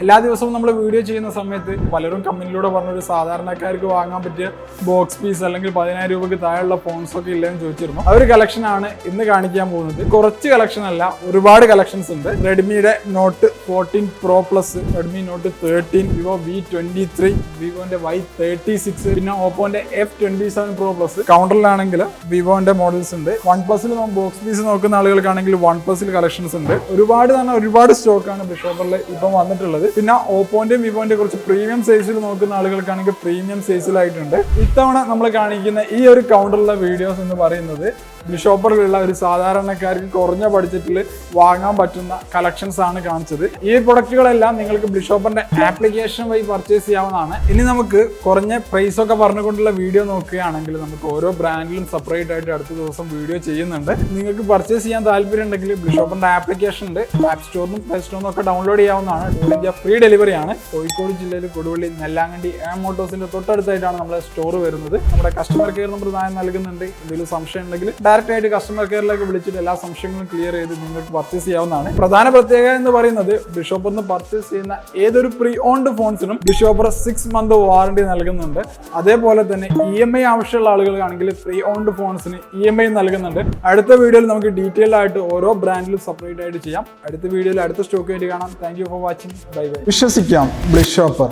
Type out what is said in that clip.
എല്ലാ ദിവസവും നമ്മൾ വീഡിയോ ചെയ്യുന്ന സമയത്ത് പലരും കമ്പനിയിലൂടെ പറഞ്ഞൊരു സാധാരണക്കാർക്ക് വാങ്ങാൻ പറ്റിയ ബോക്സ് പീസ് അല്ലെങ്കിൽ 10,000 രൂപയ്ക്ക് താഴെയുള്ള ഫോൺസ് ഒക്കെ ഇല്ലെന്ന് ചോദിച്ചിരുന്നു. ആ ഒരു കളക്ഷൻ ആണ് ഇന്ന് കാണിക്കാൻ പോകുന്നത്. കുറച്ച് കളക്ഷൻ അല്ല, ഒരുപാട് കളക്ഷൻസ് ഉണ്ട്. റെഡ്മിയുടെ note 14 Pro plus, Redmi note 13, Vivo V23, വിവോന്റെ Y36, പിന്നെ ഓപ്പോന്റെ F27 Pro പ്ലസ്. കൗണ്ടറിലാണെങ്കിൽ വിവോന്റെ മോഡൽസ് ഉണ്ട്. വൺ പ്ലസിൽ ബോക്സ് പീസ് നോക്കുന്ന ആളുകൾക്കാണെങ്കിൽ വൺ പ്ലസിൽ കളക്ഷൻസ് ഉണ്ട്. ഒരുപാട് സ്റ്റോക്കാണ് ബിഷോപ്പറിൽ ഇപ്പം വന്നിട്ടുള്ളത്. പിന്നെ ഓപ്പോന്റെ വിവോന്റെ കുറച്ച് പ്രീമിയം സൈസിൽ നോക്കുന്ന ആളുകൾക്കാണെങ്കിൽ പ്രീമിയം സൈസിലായിട്ടുണ്ട്. ഇത്തവണ നമ്മൾ കാണിക്കുന്ന ഈ ഒരു കൗണ്ടറിലെ വീഡിയോസ് എന്ന് പറയുന്നത് ബിഷോപ്പറിലുള്ള ഒരു സാധാരണക്കാർക്ക് കുറഞ്ഞ ബഡ്ജറ്റിൽ വാങ്ങാൻ പറ്റുന്ന കളക്ഷൻസ് ആണ് കാണിച്ചത്. ഈ പ്രൊഡക്റ്റുകളെല്ലാം നിങ്ങൾക്ക് ബിഷോപ്പറിന്റെ ആപ്ലിക്കേഷൻ വഴി പർച്ചേസ് ചെയ്യാവുന്നതാണ്. ഇനി നമുക്ക് കുറഞ്ഞ പ്രൈസ് ഒക്കെ പറഞ്ഞുകൊണ്ടുള്ള വീഡിയോ നോക്കുകയാണെങ്കിൽ നമുക്ക് ഓരോ ബ്രാൻഡിലും സെപ്പറേറ്റ് ആയിട്ട് അടുത്ത ദിവസം വീഡിയോ ചെയ്യുന്നുണ്ട്. നിങ്ങൾക്ക് പർച്ചേസ് ചെയ്യാൻ താല്പര്യം ഉണ്ടെങ്കിൽ ബിഷോപ്പറിന്റെ ആപ്ലിക്കേഷൻ ഉണ്ട്. ആപ്പ് സ്റ്റോറിനും പ്ലേ സ്റ്റോറിനും ഒക്കെ ഡൗൺലോഡ് ചെയ്യാവുന്നതാണ്. ഇന്ത്യ ഫ്രീ ഡെലിവറി ആണ്. കോഴിക്കോട് ജില്ലയിൽ കൊടുവള്ളി നെല്ലാങ്കണ്ടി മോട്ടോഴ്സിന്റെ തൊട്ടടുത്തായിട്ടാണ് നമ്മുടെ സ്റ്റോർ വരുന്നത്. നമ്മുടെ കസ്റ്റമർ കെയർ നമ്പർ നൽകുന്നുണ്ട്. എന്തെങ്കിലും സംശയം ഉണ്ടെങ്കിൽ ഡയറക്റ്റ് ആയിട്ട് കസ്റ്റമർ കെയറിലേക്ക് വിളിച്ചിട്ട് എല്ലാ സംശയങ്ങളും ക്ലിയർ ചെയ്ത് നിങ്ങൾക്ക് പർച്ചേസ് ചെയ്യാവുന്നതാണ്. പ്രധാന പ്രത്യേകത എന്ന് പറയുന്നത് ബിഷോപ്പറിൽ നിന്ന് പർച്ചേസ് ചെയ്യുന്ന ഏതൊരു പ്രീ ഓൺഡ് ഫോൺസിനും ബിഷോപ്പർ 6 month വാറണ്ടി നൽകുന്നുണ്ട്. അതേപോലെ തന്നെ EMI ആവശ്യമുള്ള ആളുകൾക്കാണെങ്കിൽ പ്രീ ഓൺഡ് ഫോൺസിന് EMI നൽകുന്നുണ്ട്. അടുത്ത വീഡിയോയിൽ നമുക്ക് ഡീറ്റെയിൽ ആയിട്ട് ഓരോ ബ്രാൻഡിലും സെപ്പറേറ്റ് ആയിട്ട് ചെയ്യാം. അടുത്ത വീഡിയോയിൽ അടുത്ത സ്റ്റോക്ക് വേണ്ടി കാണാം. Thank you for watching. Bye bye. വിശ്വസിക്കാം ബിഷോപ്പർ.